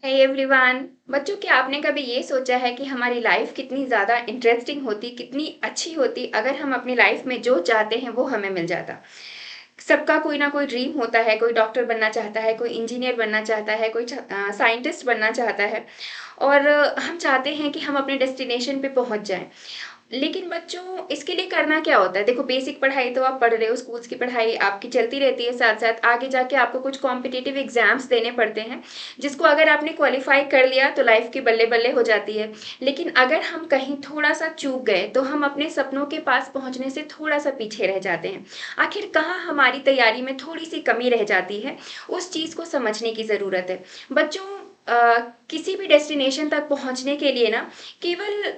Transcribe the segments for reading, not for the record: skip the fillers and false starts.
Hey everyone. बच्चों, क्या आपने कभी ये सोचा है कि हमारी लाइफ कितनी ज़्यादा इंटरेस्टिंग होती, कितनी अच्छी होती अगर हम अपनी लाइफ में जो चाहते हैं वो हमें मिल जाता। सबका कोई ना कोई ड्रीम होता है, कोई डॉक्टर बनना चाहता है, कोई इंजीनियर बनना चाहता है, कोई साइंटिस्ट बनना चाहता है। और हम चाहते हैं कि हम अपने डेस्टिनेशन पे पहुंच जाएं। लेकिन बच्चों, इसके लिए करना क्या होता है? देखो, बेसिक पढ़ाई तो आप पढ़ रहे हो, स्कूल्स की पढ़ाई आपकी चलती रहती है, साथ साथ आगे जाके आपको कुछ कॉम्पिटिटिव एग्जाम्स देने पड़ते हैं, जिसको अगर आपने क्वालिफाई कर लिया तो लाइफ की बल्ले बल्ले हो जाती है। लेकिन अगर हम कहीं थोड़ा सा चूक गए तो हम अपने सपनों के पास पहुंचने से थोड़ा सा पीछे रह जाते हैं। आखिर कहाँ हमारी तैयारी में थोड़ी सी कमी रह जाती है, उस चीज़ को समझने की ज़रूरत है। बच्चों, किसी भी डेस्टिनेशन तक पहुंचने के लिए ना केवल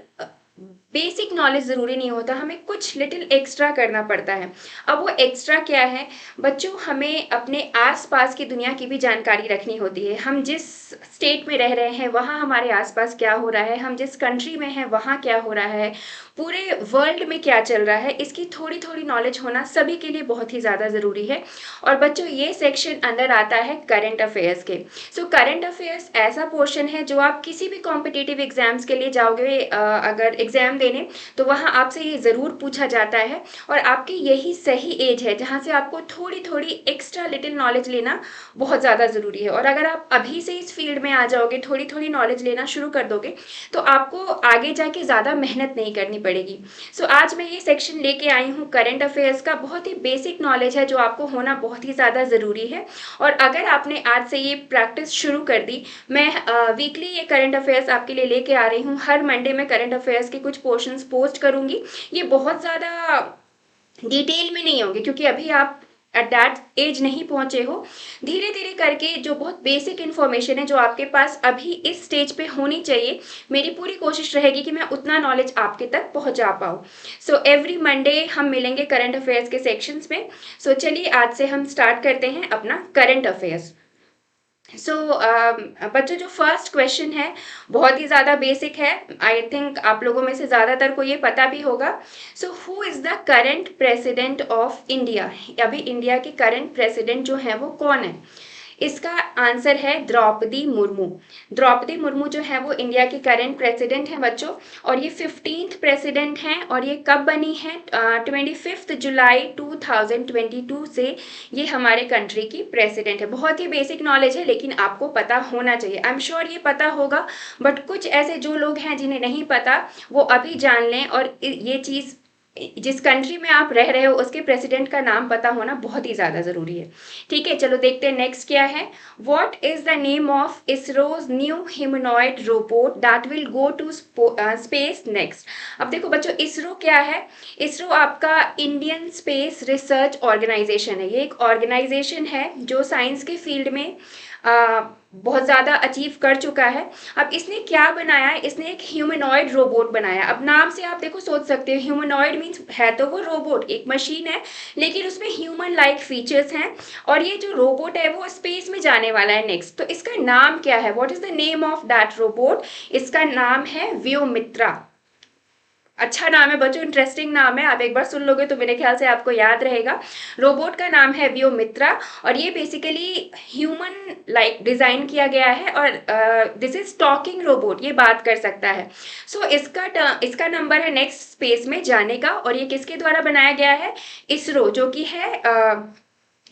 बेसिक नॉलेज ज़रूरी नहीं होता, हमें कुछ लिटिल एक्स्ट्रा करना पड़ता है। अब वो एक्स्ट्रा क्या है? बच्चों, हमें अपने आसपास की दुनिया की भी जानकारी रखनी होती है। हम जिस स्टेट में रह रहे हैं वहाँ हमारे आसपास क्या हो रहा है, हम जिस कंट्री में हैं वहाँ क्या हो रहा है, पूरे वर्ल्ड में क्या चल रहा है, इसकी थोड़ी थोड़ी नॉलेज होना सभी के लिए बहुत ही ज़्यादा ज़रूरी है। और बच्चों, ये सेक्शन अंदर आता है करंट अफेयर्स के। सो करंट अफेयर्स ऐसा पोर्शन है जो आप किसी भी कॉम्पिटिटिव एग्जाम्स के लिए जाओगे, अगर एग्जाम देने, तो वहाँ आपसे ये ज़रूर पूछा जाता है। और आपकी यही सही एज है जहाँ से आपको थोड़ी थोड़ी एक्स्ट्रा लिटिल नॉलेज लेना बहुत ज़्यादा ज़रूरी है। और अगर आप अभी से इस फील्ड में आ जाओगे, थोड़ी थोड़ी नॉलेज लेना शुरू कर दोगे, तो आपको आगे जाके ज़्यादा मेहनत नहीं करनी पड़ेगी। सो आज मैं ये सेक्शन लेके आई हूँ करंट अफेयर्स का। बहुत ही बेसिक नॉलेज है जो आपको होना बहुत ही ज़्यादा ज़रूरी है। और अगर आपने आज से ये प्रैक्टिस शुरू कर दी, मैं वीकली ये करंट अफेयर्स आपके लिए लेके आ रही हूँ। हर मंडे में करंट अफेयर्स के कुछ पोर्शंस पोस्ट करूँगी। ये बहुत ज़्यादा डिटेल में नहीं होंगे क्योंकि अभी आप एट दैट एज नहीं पहुंचे हो। धीरे धीरे करके जो बहुत बेसिक इन्फॉर्मेशन है जो आपके पास अभी इस स्टेज पे होनी चाहिए, मेरी पूरी कोशिश रहेगी कि मैं उतना नॉलेज आपके तक पहुंचा पाऊँ। सो एवरी मंडे हम मिलेंगे करंट अफेयर्स के सेक्शंस में। सो चलिए आज से हम स्टार्ट करते हैं अपना करंट अफेयर्स। सो बच्चों, जो फर्स्ट क्वेश्चन है बहुत ही ज़्यादा बेसिक है। आई थिंक आप लोगों में से ज़्यादातर को ये पता भी होगा। So who is the current president of India? अभी इंडिया के करंट प्रेसिडेंट जो है वो कौन है? इसका आंसर है द्रौपदी मुर्मू। द्रौपदी मुर्मू जो है वो इंडिया की करंट प्रेसिडेंट हैं बच्चों। और ये 15th प्रेसिडेंट हैं। और ये कब बनी है? 25 जुलाई 2022 से ये हमारे कंट्री की प्रेसिडेंट है। बहुत ही बेसिक नॉलेज है लेकिन आपको पता होना चाहिए। आई एम श्योर ये पता होगा, बट कुछ ऐसे जो लोग हैं जिन्हें नहीं पता वो अभी जान लें। और ये चीज़, जिस कंट्री में आप रह रहे हो उसके प्रेसिडेंट का नाम पता होना बहुत ही ज़्यादा ज़रूरी है। ठीक है, चलो देखते हैं नेक्स्ट क्या है। What is the name of ISRO's new humanoid robot that will go to space next? अब देखो बच्चों, इसरो क्या है? इसरो आपका इंडियन स्पेस रिसर्च ऑर्गेनाइजेशन है। ये एक ऑर्गेनाइजेशन है जो साइंस के फील्ड में बहुत ज़्यादा अचीव कर चुका है। अब इसने क्या बनाया है? इसने एक ह्यूमनॉइड रोबोट बनाया। अब नाम से आप देखो सोच सकते हो, ह्यूमनॉइड मीन्स है तो वो रोबोट, एक मशीन है, लेकिन उसमें ह्यूमन लाइक फीचर्स हैं। और ये जो रोबोट है वो स्पेस में जाने वाला है नेक्स्ट। तो इसका नाम क्या है? What is the name of that robot? इसका नाम है व्योमित्रा। अच्छा नाम है बच्चों, इंटरेस्टिंग नाम है। आप एक बार सुन लोगे तो मेरे ख्याल से आपको याद रहेगा। रोबोट का नाम है व्योमित्रा। और ये बेसिकली ह्यूमन लाइक डिजाइन किया गया है। और दिस इज टॉकिंग रोबोट, ये बात कर सकता है। सो इसका नंबर है नेक्स्ट स्पेस में जाने का। और ये किसके द्वारा बनाया गया है? इसरो, जो कि है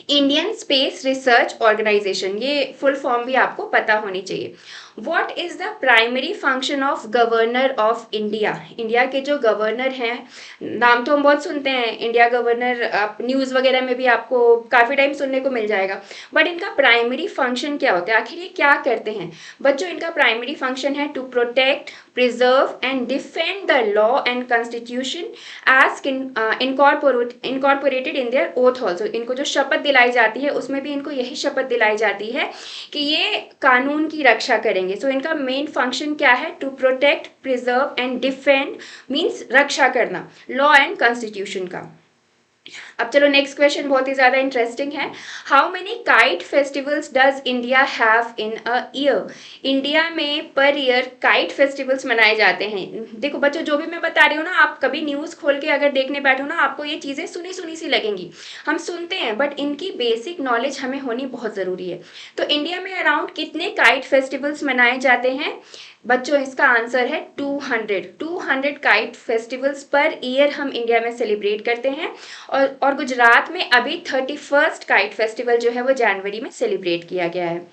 इंडियन स्पेस रिसर्च ऑर्गेनाइजेशन। ये फुल फॉर्म भी आपको पता होनी चाहिए। What is the primary function of governor of India? India के जो गवर्नर हैं, नाम तो हम बहुत सुनते हैं इंडिया गवर्नर, आप न्यूज़ वगैरह में भी आपको काफ़ी टाइम सुनने को मिल जाएगा। बट इनका प्राइमरी फंक्शन क्या होता है? आखिर ये क्या करते हैं? बच्चों, इनका प्राइमरी फंक्शन है to protect, preserve and defend the law and constitution as incorporated in their oath also. इनको जो शपथ दिलाई जाती है उसमें भी इनको यही शपथ दिलाई जाती है कि ये कानून की रक्षा करेंगे। सो इनका मेन फंक्शन क्या है? To protect, preserve and defend means रक्षा करना लॉ एंड कॉन्स्टिट्यूशन का। अब चलो नेक्स्ट क्वेश्चन बहुत ही ज़्यादा इंटरेस्टिंग है। How many kite festivals does India have in a year? India में पर ईयर काइट फेस्टिवल्स मनाए जाते हैं। देखो बच्चों, जो भी मैं बता रही हूँ ना, आप कभी न्यूज़ खोल के अगर देखने बैठो ना, आपको ये चीज़ें सुनी सुनी सी लगेंगी। हम सुनते हैं बट इनकी बेसिक नॉलेज हमें होनी बहुत ज़रूरी है। तो इंडिया में अराउंड कितने काइट फेस्टिवल्स मनाए जाते हैं? बच्चों इसका आंसर है 200 काइट फेस्टिवल्स पर ईयर हम इंडिया में सेलिब्रेट करते हैं। और गुजरात में अभी 31st काइट फेस्टिवल जो है वो जनवरी में सेलिब्रेट किया गया है।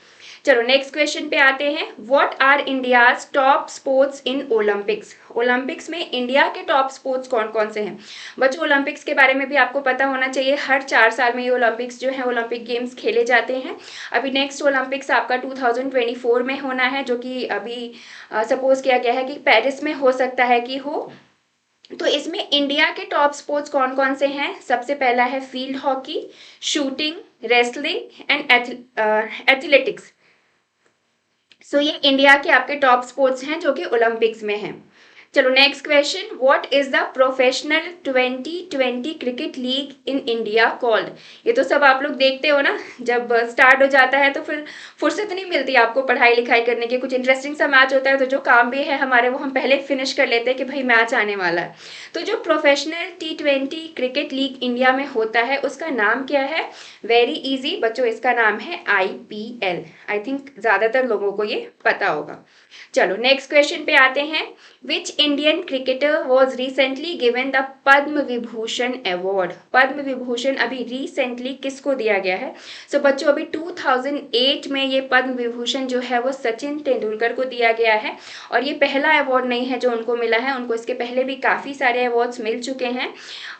चलो नेक्स्ट क्वेश्चन पे आते हैं। What are India's top sports in Olympics? Olympics में इंडिया के टॉप स्पोर्ट्स कौन कौन से हैं? बच्चों ओलंपिक्स के बारे में भी आपको पता होना चाहिए। हर 4 साल में ये ओलंपिक्स जो है ओलंपिक गेम्स खेले जाते हैं। अभी नेक्स्ट ओलंपिक्स आपका 2024 में होना है, जो कि अभी सपोज किया गया है कि पेरिस में हो सकता है कि हो। तो इसमें इंडिया के टॉप स्पोर्ट्स कौन कौन से हैं? सबसे पहला है field hockey, shooting, wrestling and athletics. So ये इंडिया के आपके टॉप स्पोर्ट्स हैं जो कि ओलंपिक्स में हैं। चलो next question. What is the professional 2020 cricket league in India called? ये तो सब आप लोग देखते हो ना, जब स्टार्ट हो जाता है तो फिर फुर्सत नहीं मिलती आपको पढ़ाई लिखाई करने की। कुछ इंटरेस्टिंग सा मैच होता है तो जो काम भी है हमारे वो हम पहले फिनिश कर लेते हैं कि भाई मैच आने वाला है। तो जो professional T20 cricket league India में होता है उसका नाम क्या है? वेरी इजी बच्चों, इसका नाम है IPL। आई थिंक ज़्यादातर लोगों को ये पता होगा। चलो नेक्स्ट क्वेश्चन पे आते हैं। Which Indian cricketer was recently given the Padma Vibhushan award? Padma Vibhushan अभी रिसेंटली किसको दिया गया है? सो बच्चों अभी 2008 में ये पद्म विभूषण जो है वो सचिन तेंदुलकर को दिया गया है। और ये पहला अवार्ड नहीं है जो उनको मिला है, उनको इसके पहले भी काफ़ी सारे अवार्ड्स मिल चुके हैं।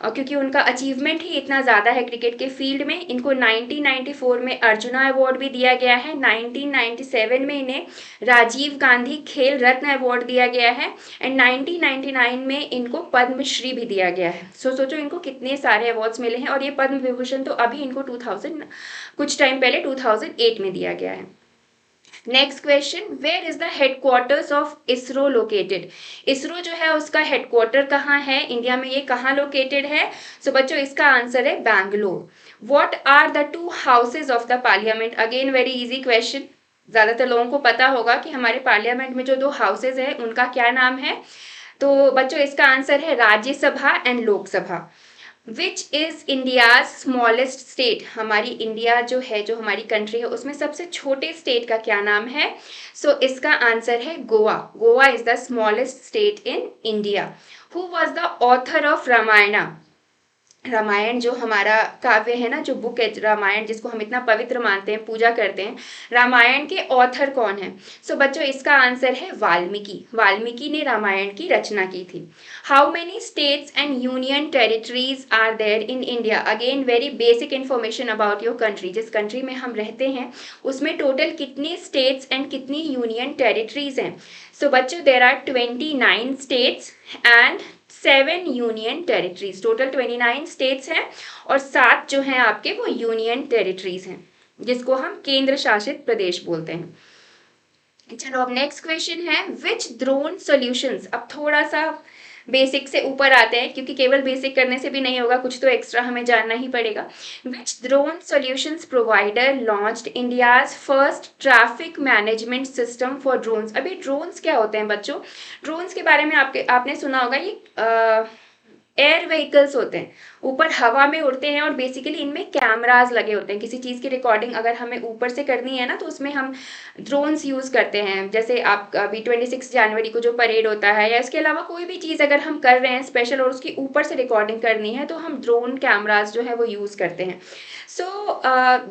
क्योंकि उनका अचीवमेंट ही इतना ज़्यादा है क्रिकेट के फील्ड में। इनको 1994 में अर्जुना अवार्ड भी दिया गया है। 1997 में इन्हें राजीव गांधी खेल रत्न अवार्ड दिया गया है। एंड 1999 में इनको पद्मश्री भी दिया गया है। सोचो इनको कितने सारे अवार्ड्स मिले हैं। और ये पद्म विभूषण तो अभी इनको 2000 कुछ टाइम पहले 2008 में दिया गया है। Next question. Where is the headquarters of ISRO located? ISRO जो है उसका हेडक्वार्टर कहाँ है इंडिया में, ये कहाँ लोकेटेड है? सो बच्चों इसका आंसर है Bangalore. What are the 2 houses of the parliament? Again very easy question. ज़्यादातर लोगों को पता होगा कि हमारे पार्लियामेंट में जो 2 हाउसेज है उनका क्या नाम है? तो बच्चों इसका आंसर है Rajya Sabha and Lok Sabha. Which is India's smallest state? हमारी इंडिया जो है, जो हमारी कंट्री है, उसमें सबसे छोटे स्टेट का क्या नाम है? सो इसका आंसर है Goa. Goa is the smallest state in India. Who was the author of Ramayana? Ramayana जो हमारा काव्य है ना, जो बुक है रामायण, जिसको हम इतना पवित्र मानते हैं, पूजा करते हैं, रामायण के ऑथर कौन है? सो बच्चों इसका आंसर है वाल्मीकि। वाल्मीकि ने रामायण की रचना की थी। How many states and union territories are there in India? Again very basic information about your country. जिस कंट्री में हम रहते हैं उसमें टोटल कितनी स्टेट्स एंड कितनी यूनियन टेरिटरीज हैं? सो बच्चों there are 29 states and 7 union territories. Total 29 states हैं और 7 जो हैं आपके वो यूनियन टेरिटरीज हैं, जिसको हम केंद्र शासित प्रदेश बोलते हैं। चलो अब नेक्स्ट क्वेश्चन है। विच ड्रोन सॉल्यूशंस? अब थोड़ा सा बेसिक से ऊपर आते हैं, क्योंकि केवल बेसिक करने से भी नहीं होगा, कुछ तो एक्स्ट्रा हमें जानना ही पड़ेगा। Which drone solutions provider launched India's first traffic management system for drones? अभी ड्रोन्स क्या होते हैं बच्चों? ड्रोन्स के बारे में आपने सुना होगा। ये एयर व्हीकल्स होते हैं, ऊपर हवा में उड़ते हैं और बेसिकली इनमें कैमराज लगे होते हैं। किसी चीज़ की रिकॉर्डिंग अगर हमें ऊपर से करनी है ना, तो उसमें हम ड्रोन्स यूज़ करते हैं। जैसे आप अभी 26 जनवरी को जो परेड होता है, या इसके अलावा कोई भी चीज़ अगर हम कर रहे हैं स्पेशल और उसकी ऊपर से रिकॉर्डिंग करनी है, तो हम ड्रोन कैमराज जो है वो यूज़ करते हैं। सो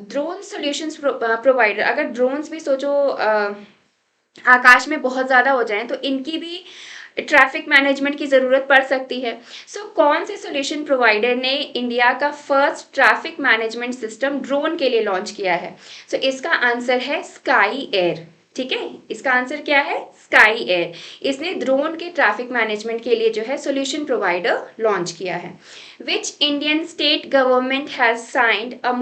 ड्रोन सोल्यूशंस प्रोवाइडर, अगर ड्रोन्स भी सोचो आकाश में बहुत ज़्यादा हो जाएं तो इनकी भी ट्रैफिक मैनेजमेंट की ज़रूरत पड़ सकती है। सो कौन से सोल्यूशन प्रोवाइडर ने इंडिया का first traffic management system drone के लिए लॉन्च किया है? सो इसका आंसर है स्काई एयर। ठीक है, इसका आंसर क्या है? Sky air. इसने ड्रोन के ट्रैफिक मैनेजमेंट के लिए जो है सोल्यूशन प्रोवाइडर लॉन्च किया है। Which Indian state government has signed a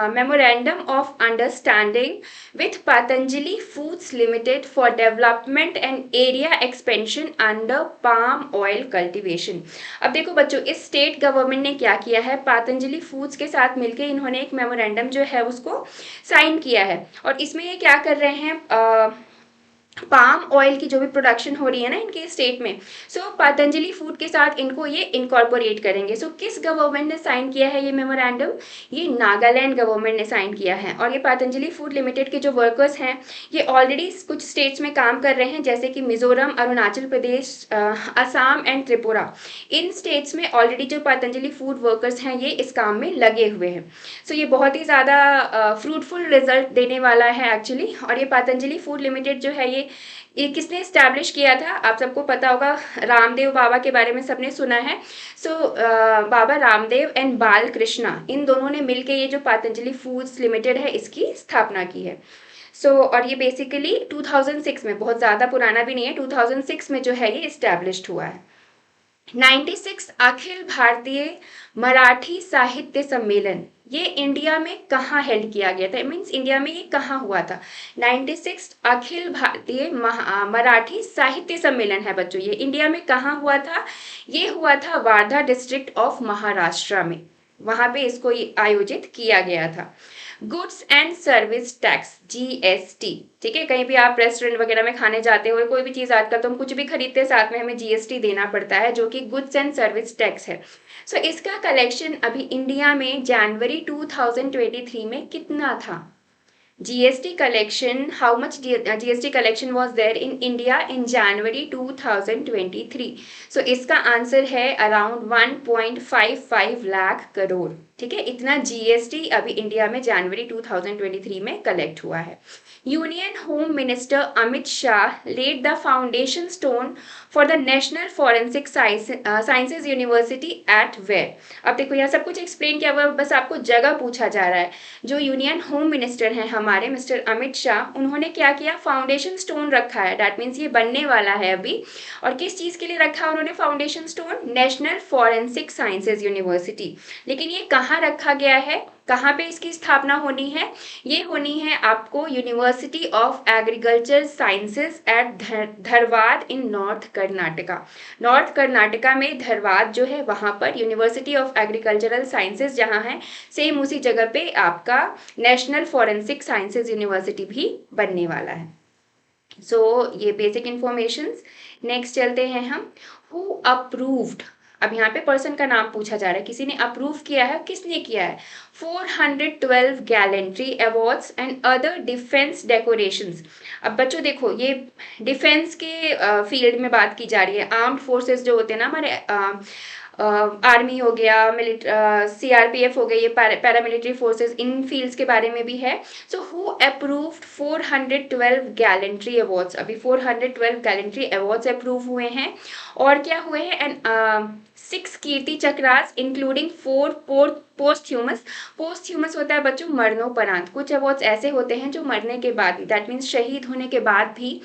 memorandum of understanding with Patanjali foods limited for development and area expansion under palm oil cultivation. अब देखो बच्चों, इस स्टेट गवर्नमेंट ने क्या किया है, पतंजलि फूड्स के साथ मिलकर इन्होंने एक मेमोरेंडम जो है उसको साइन किया है। और इसमें ये क्या कर रहे हैं, पाम ऑयल की जो भी प्रोडक्शन हो रही है ना इनके स्टेट में, सो पतंजलि फूड के साथ इनको ये इनकॉर्पोरेट करेंगे। सो किस गवर्नमेंट ने साइन किया है ये मेमोरेंडम? ये नागालैंड गवर्नमेंट ने साइन किया है। और ये पतंजलि फूड लिमिटेड के जो वर्कर्स हैं ये ऑलरेडी कुछ स्टेट्स में काम कर रहे हैं, जैसे कि मिजोरम, अरुणाचल प्रदेश, असम एंड त्रिपुरा। इन स्टेट्स में ऑलरेडी जो पतंजलि फूड वर्कर्स हैं ये इस काम में लगे हुए हैं। सो ये बहुत ही ज़्यादा फ्रूटफुल रिजल्ट देने वाला है एक्चुअली। और ये पतंजलि फूड लिमिटेड जो है ये किसने इस्टेब्लिश किया था? आप सबको पता होगा, रामदेव बाबा के बारे में सबने सुना है। सो बाबा रामदेव एंड बाल कृष्णा, इन दोनों ने मिलकर ये जो पतंजलि फूड्स लिमिटेड है इसकी स्थापना की है। और ये बेसिकली 2006 में, बहुत ज़्यादा पुराना भी नहीं है, 2006 में जो है ये इस्टेब्लिश्ड हुआ है। 96 अखिल भारतीय मराठी साहित्य सम्मेलन ये इंडिया में कहाँ हेल्ड किया गया था? मीन्स इंडिया में ये कहाँ हुआ था? 96 अखिल भारतीय मराठी साहित्य सम्मेलन है बच्चों, ये इंडिया में कहाँ हुआ था? ये हुआ था वार्धा डिस्ट्रिक्ट ऑफ महाराष्ट्र में, वहां पे इसको आयोजित किया गया था। Goods and service tax, GST, ठीक है, कहीं भी आप रेस्टोरेंट वगैरह में खाने जाते हो, कोई भी चीज़ आजकल तो हम कुछ भी खरीदते हैं साथ में हमें जीएसटी देना पड़ता है, जो कि गुड्स एंड सर्विस टैक्स है। सो इसका कलेक्शन अभी इंडिया में जनवरी 2023 में कितना था? GST collection, how much GST collection was there in India in January 2023? So इसका आंसर है अराउंड 1.55 लाख करोड़। ठीक है, इतना GST अभी इंडिया में जनवरी 2023 में कलेक्ट हुआ है। Union home minister Amit Shah laid the foundation stone for the national forensic sciences university at where. अब देखो यहाँ सब कुछ एक्सप्लेन किया हुआ, बस आपको जगह पूछा जा रहा है। जो यूनियन होम मिनिस्टर हैं हमारे मिस्टर अमित शाह, उन्होंने क्या किया? फाउंडेशन स्टोन रखा है, दैट मीन्स ये बनने वाला है अभी। और किस चीज़ के लिए रखा उन्होंने foundation stone? National forensic sciences university. लेकिन ये कहाँ रखा गया है, कहाँ पे इसकी स्थापना होनी है? ये होनी है आपको university of agriculture sciences at Dharwad in north Karnataka. North Karnataka में धरवाद जो है वहाँ पर यूनिवर्सिटी ऑफ एग्रीकल्चरल साइंसेज जहाँ है, सेम उसी जगह पे आपका नेशनल फॉरेंसिक साइंसेज यूनिवर्सिटी भी बनने वाला है। ये बेसिक इंफॉर्मेशंस। नेक्स्ट चलते हैं हम, हु अप्रूव्ड। अब यहाँ पे पर्सन का नाम पूछा जा रहा है, किसी ने अप्रूव किया है, किसने किया है? 412 gallantry awards and other defence decorations. अब बच्चों देखो, ये डिफेंस के फील्ड में बात की जा रही है। आर्म्ड फोर्सेस जो होते हैं ना हमारे, आर्मी हो गया, CRPF हो गई, ये पैरामिलिट्री फोर्सेस, इन फील्ड्स के बारे में भी है। So who approved 412 gallantry awards? अभी 412 गैलेंट्री अवार्ड्स अप्रूव हुए हैं। और क्या हुए हैं? And 6 Kirti chakras including 4 पोस्ट्यूमस। पोस्ट्यूमस होता है बच्चों मरणोपरांत। कुछ अवार्ड्स ऐसे होते हैं जो मरने के बाद, दैट मीन्स शहीद होने के बाद भी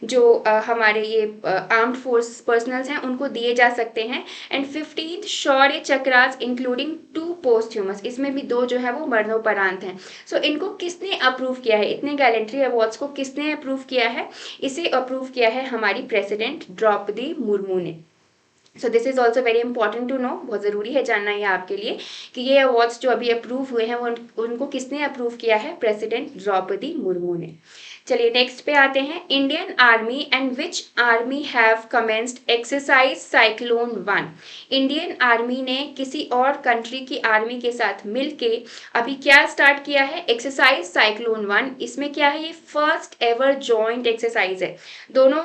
जो हमारे ये आर्म्ड फोर्स पर्सनल्स हैं उनको दिए जा सकते हैं। एंड 15 शौर्य चक्रास इंक्लूडिंग 2 पोस्ट्यूमस, इसमें भी 2 जो है वो मरणोपरांत हैं। इनको किसने अप्रूव किया है? इतने गैलेंट्री अवार्ड्स को किसने अप्रूव किया है? इसे अप्रूव किया है हमारी प्रेसिडेंट द्रौपदी मुर्मू ने। This is also very important to know, बहुत ज़रूरी है जानना ये आपके लिए कि ये अवार्ड्स जो अभी अप्रूव हुए हैं वो उनको किसने अप्रूव किया है? प्रेसिडेंट द्रौपदी मुर्मू ने। चलिए नेक्स्ट पे आते हैं, Indian army and which army have commenced exercise cyclone 1। Indian army ने किसी और कंट्री की आर्मी के साथ मिलके अभी क्या स्टार्ट किया है? Exercise cyclone 1। इसमें क्या है? ये फर्स्ट एवर जॉइंट एक्सरसाइज है। दोनों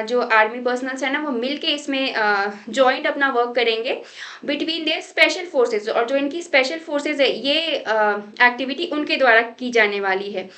जो आर्मी पर्सनल्स है ना वो मिलके इसमें जॉइंट अपना वर्क करेंगे बिटवीन देयर स्पेशल फोर्सेज। और जो इनकी स्पेशल फोर्सेज है ये एक्टिविटी उनके द्वारा की जाने वाली है।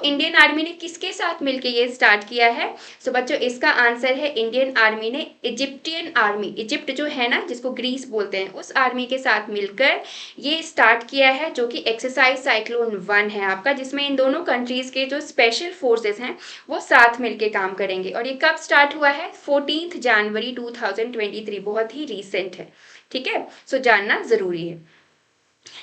इंडियन आर्मी ने किसके साथ मिलके ये स्टार्ट किया है? सो बच्चों इसका आंसर है इंडियन आर्मी ने इजिप्टियन आर्मी, इजिप्ट जो है ना जिसको ग्रीस बोलते हैं, उस आर्मी के साथ मिलकर ये स्टार्ट किया है, जो कि एक्सरसाइज साइक्लोन 1 है आपका, जिसमें इन दोनों कंट्रीज के जो स्पेशल फोर्सेस हैं वो साथ मिलके काम करेंगे। और ये कब स्टार्ट हुआ है? 14 जनवरी 2023, बहुत ही रिसेंट है। ठीक है, सो जानना जरूरी है।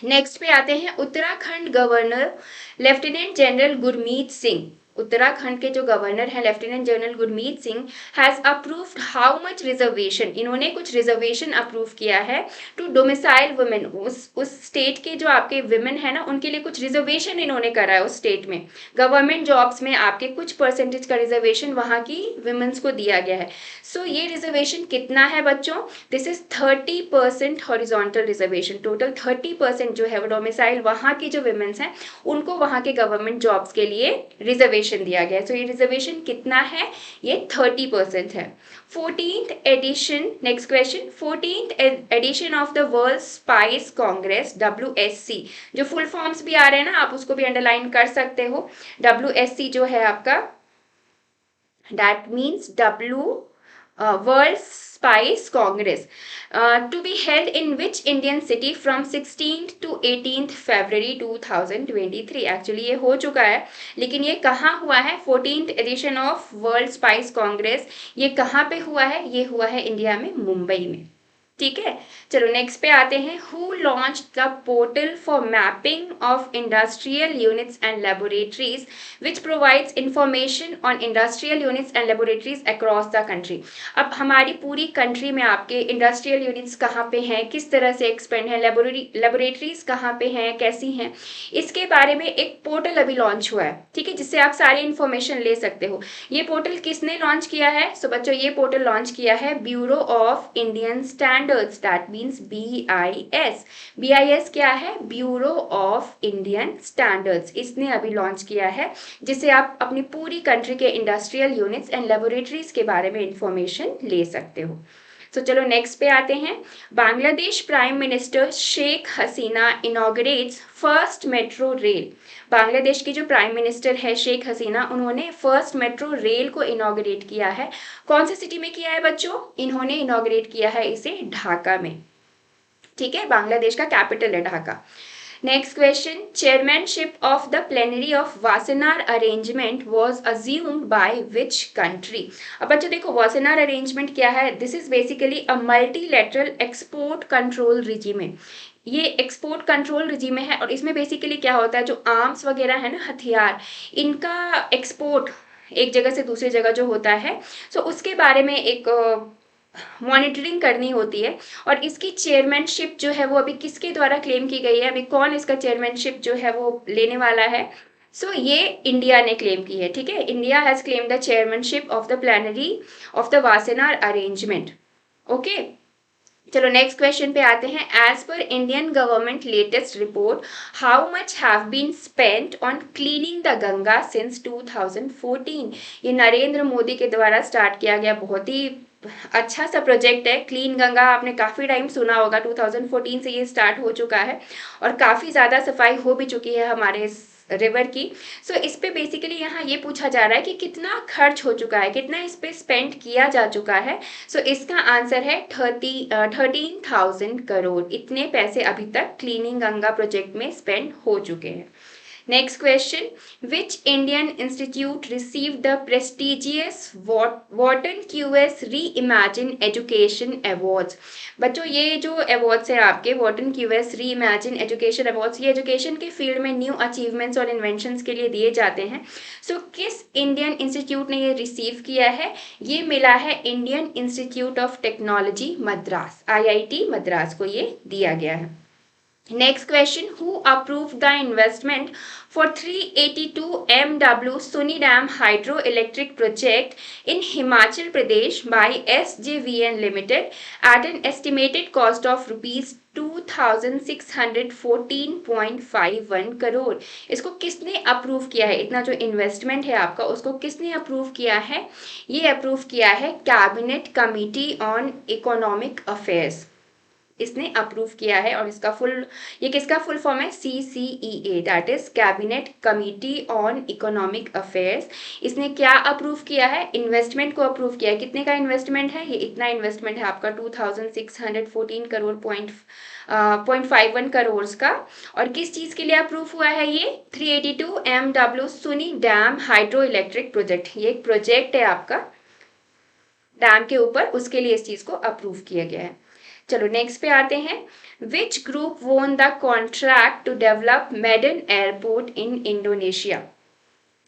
नेक्स्ट पे आते हैं, Uttarakhand governor lieutenant general Gurmeet Singh, Uttarakhand के जो गवर्नर हैं lieutenant general Gurmeet Singh has approved how much reservation, इन्होंने कुछ रिजर्वेशन अप्रूव किया है टू डोमिसाइल वुमेन, उस स्टेट के जो आपके विमेन है ना उनके लिए कुछ रिजर्वेशन इन्होंने करा है उस स्टेट में, गवर्नमेंट जॉब्स में आपके कुछ परसेंटेज का रिजर्वेशन वहां की विमेन्स को दिया गया है। सो ये रिजर्वेशन कितना है बच्चों? This is 30% horizontal reservation, total 30% जो है वो डोमिसाइल वहां की जो विमेन्स हैं उनको वहां के गवर्नमेंट जॉब्स के लिए रिजर्वेशन दिया गया है। सो ये रिजर्वेशन कितना है? ये 30% है। 14th edition, next question, 14th edition of the world spice congress WSC, जो फुल फॉर्म्स भी आ रहे हैं ना आप उसको भी अंडरलाइन कर सकते हो। WSC जो है आपका, that means World Spice Congress to be held in which Indian city from 16th to 18th February 2023, actually ये हो चुका है, लेकिन ये कहाँ हुआ है? 14th edition of world spice congress, ये कहाँ पे हुआ है? ये हुआ है इंडिया में, मुंबई में। ठीक है, चलो नेक्स्ट पे आते हैं, who launch the portal for mapping of industrial units and laboratories which provides information on industrial units and laboratories across the country. अब हमारी पूरी कंट्री में आपके इंडस्ट्रियल यूनिट्स कहाँ पे हैं, किस तरह से एक्सपेंड है, लेबोरेटरीज कहाँ पे हैं, कैसी हैं, इसके बारे में एक पोर्टल अभी लॉन्च हुआ है। ठीक है, जिससे आप सारी इंफॉर्मेशन ले सकते हो। ये पोर्टल किसने लॉन्च किया है? सो बच्चों ये पोर्टल लॉन्च किया है bureau of Indian standards, that means BIS। BIS क्या है? ब्यूरो ऑफ इंडियन स्टैंडर्ड्स, इसने अभी लॉन्च किया है, जिससे आप अपनी पूरी कंट्री के इंडस्ट्रियल यूनिट्स एंड लेबोरेटरीज के बारे में इंफॉर्मेशन ले सकते हो। तो चलो नेक्स्ट पे आते हैं, Bangladesh prime minister Sheikh Hasina inaugurates first metro rail. Bangladesh की जो प्राइम मिनिस्टर है शेख हसीना, उन्होंने फर्स्ट मेट्रो रेल को इनॉग्रेट किया है। कौन सी सिटी में किया है बच्चों? इन्होंने इनॉग्रेट किया है इसे ढाका में। ठीक है, बांग्लादेश का कैपिटल है Dhaka. Next question, chairmanship of the plenary of Wassenaar arrangement was assumed by which country? अब बच्चों देखो वासेनार अरेंजमेंट क्या है? This is basically a multilateral export control regime है। ये एक्सपोर्ट कंट्रोल रिजीम है और इसमें बेसिकली क्या होता है, जो आर्म्स वगैरह है ना, हथियार, इनका एक्सपोर्ट एक जगह से दूसरी जगह जो होता है, सो उसके बारे में एक मॉनिटरिंग करनी होती है। और इसकी चेयरमैनशिप जो है वो अभी किसके द्वारा क्लेम की गई है, अभी कौन इसका चेयरमैनशिप जो है वो लेने वाला है? सो ये इंडिया ने क्लेम की है। ठीक है, India has claim the chairmanship of the plenary of the Wassenaar arrangement. Okay, चलो नेक्स्ट क्वेश्चन पे आते हैं, as per Indian government latest report how much have been spent on cleaning the Ganga since 2014। ये नरेंद्र मोदी के द्वारा स्टार्ट किया गया बहुत ही अच्छा सा प्रोजेक्ट है क्लीन गंगा। आपने काफ़ी टाइम सुना होगा, 2014 से ये स्टार्ट हो चुका है और काफ़ी ज़्यादा सफाई हो भी चुकी है हमारे रिवर की। सो इस पे बेसिकली यहाँ ये पूछा जा रहा है कि कितना खर्च हो चुका है, कितना इस पे स्पेंड किया जा चुका है। सो इसका आंसर है 13,000 करोड़। इतने पैसे अभी तक क्लीनिंग गंगा प्रोजेक्ट में स्पेंड हो चुके हैं। Next question, which Indian institute received the prestigious Wharton QS Reimagine Education Awards? बच्चों ये जो अवार्ड्स हैं आपके Wharton QS Reimagine Education Awards, ये एजुकेशन के फील्ड में न्यू अचीवमेंट्स और इन्वेंशंस के लिए दिए जाते हैं। सो किस इंडियन इंस्टीट्यूट ने ये रिसीव किया है? ये मिला है Indian institute of technology Madras, IIT Madras को ये दिया गया है। Next question, who approved the investment for 382 MW Sunidam hydroelectric project in Himachal Pradesh by SJVN Limited at an estimated cost of rupees 2,614.51 crore? इसको किसने अप्रूव किया है? इतना जो इन्वेस्टमेंट है आपका, उसको किसने अप्रूव किया है? ये अप्रूव किया है cabinet committee on economic affairs. इसने अप्रूव किया है। और ये किसका फुल फॉर्म है? CCEA, that is cabinet committee on economic affairs. इसने क्या अप्रूव किया है? इन्वेस्टमेंट को अप्रूव किया है। कितने का इन्वेस्टमेंट है? ये इतना इन्वेस्टमेंट है आपका 2614 करोड़ 0.51 करोड़ का। और किस चीज के लिए अप्रूव हुआ है ये? 382 MW सुनी डैम हाइड्रो इलेक्ट्रिक प्रोजेक्ट। ये एक प्रोजेक्ट है आपका डैम के ऊपर, उसके लिए इस चीज को अप्रूव किया गया है। चलो नेक्स्ट पे आते हैं। Which group won the contract to develop Medan airport in Indonesia?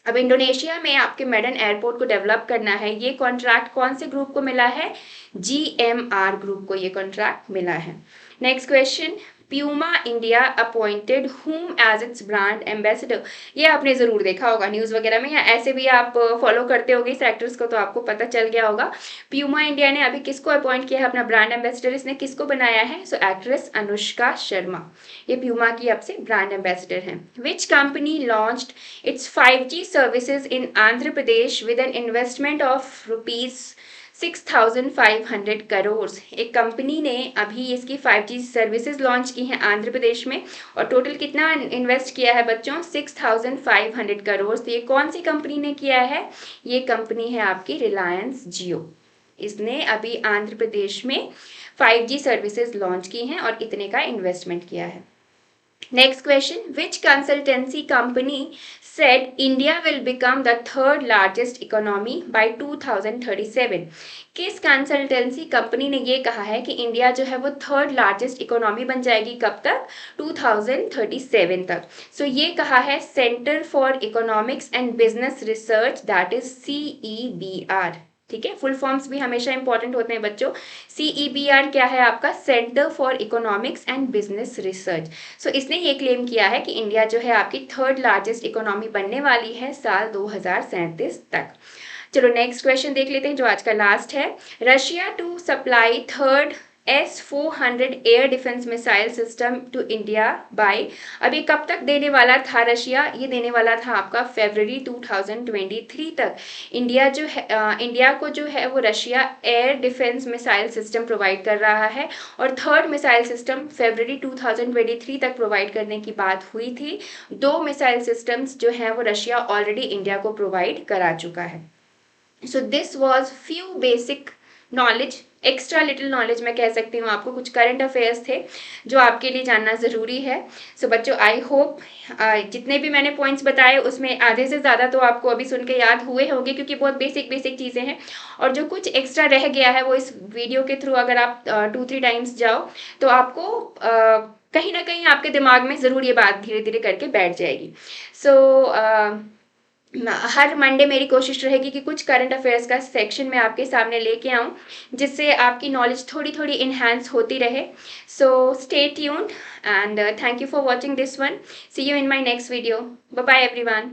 अब इंडोनेशिया में आपके मेडन एयरपोर्ट को डेवलप करना है, ये कॉन्ट्रैक्ट कौन से ग्रुप को मिला है? GMR ग्रुप को ये कॉन्ट्रैक्ट मिला है। Next question, Puma India appointed whom as its brand ambassador. ये आपने जरूर देखा होगा न्यूज वगैरह में, या ऐसे भी आप फॉलो करते होगे इस एक्ट्रेस को तो आपको पता चल गया होगा। प्यूमा इंडिया ने अभी किसको अपॉइंट किया है अपना ब्रांड एम्बेसडर? इसने किसको बनाया है? सो एक्ट्रेस अनुष्का शर्मा, ये प्यूमा की अब से ब्रांड एम्बेसडर है। Which company launched it's 5G services in Andhra Pradesh with an investment of ₹6,500 crore. एक कंपनी ने अभी इसकी 5G सर्विसेज लॉन्च की हैं आंध्र प्रदेश में, और टोटल कितना इन्वेस्ट किया है बच्चों? 6,500 करोड़। तो ये कौन सी कंपनी ने किया है? ये कंपनी है आपकी रिलायंस जियो। इसने अभी आंध्र प्रदेश में 5G सर्विसेज लॉन्च की हैं और इतने का इन्वेस्टमेंट किया है। Next question, which consultancy company said India will become the third largest economy by 2037? किस कंसल्टेंसी कंपनी ने ये कहा है कि इंडिया जो है वो थर्ड लार्जेस्ट इकोनॉमी बन जाएगी? कब तक? 2037 तक। सो ये कहा है centre for Economics and Business research, that is CEBR। ठीक है, फुल फॉर्म्स भी हमेशा इंपॉर्टेंट होते हैं बच्चों। CEBR क्या है आपका? Centre for Economics and Business Research. So इसने ये क्लेम किया है कि इंडिया जो है आपकी थर्ड लार्जेस्ट इकोनॉमी बनने वाली है साल 2037 तक। चलो नेक्स्ट क्वेश्चन देख लेते हैं जो आज का लास्ट है। Russia to supply third S-400 air defence missile system to India by, अभी कब तक देने वाला था रशिया? ये देने वाला था आपका फरवरी 2023 तक। इंडिया को जो है वो Russia air defence missile system provide कर रहा है, और थर्ड मिसाइल सिस्टम फरवरी 2023 तक प्रोवाइड करने की बात हुई थी। 2 मिसाइल सिस्टम्स जो हैं वो रशिया ऑलरेडी इंडिया को प्रोवाइड करा चुका है। So this was few basic knowledge, extra little knowledge मैं कह सकती हूँ आपको, कुछ करंट अफेयर्स थे जो आपके लिए जानना ज़रूरी है। सो बच्चों आई होप जितने भी मैंने पॉइंट्स बताए उसमें आधे से ज़्यादा तो आपको अभी सुन के याद हुए होंगे, क्योंकि बहुत बेसिक चीज़ें हैं। और जो कुछ एक्स्ट्रा रह गया है वो इस वीडियो के थ्रू अगर आप 2-3 टाइम्स जाओ तो आपको कहीं ना कहीं आपके दिमाग में ज़रूर ये बात धीरे धीरे करके बैठ जाएगी। सो हर मंडे मेरी कोशिश रहेगी कि कुछ करंट अफेयर्स का सेक्शन मैं आपके सामने लेके आऊँ, जिससे आपकी नॉलेज थोड़ी थोड़ी इन्हांस होती रहे। So stay tuned and thank you for watching this one. See you in my next video. Bye bye everyone.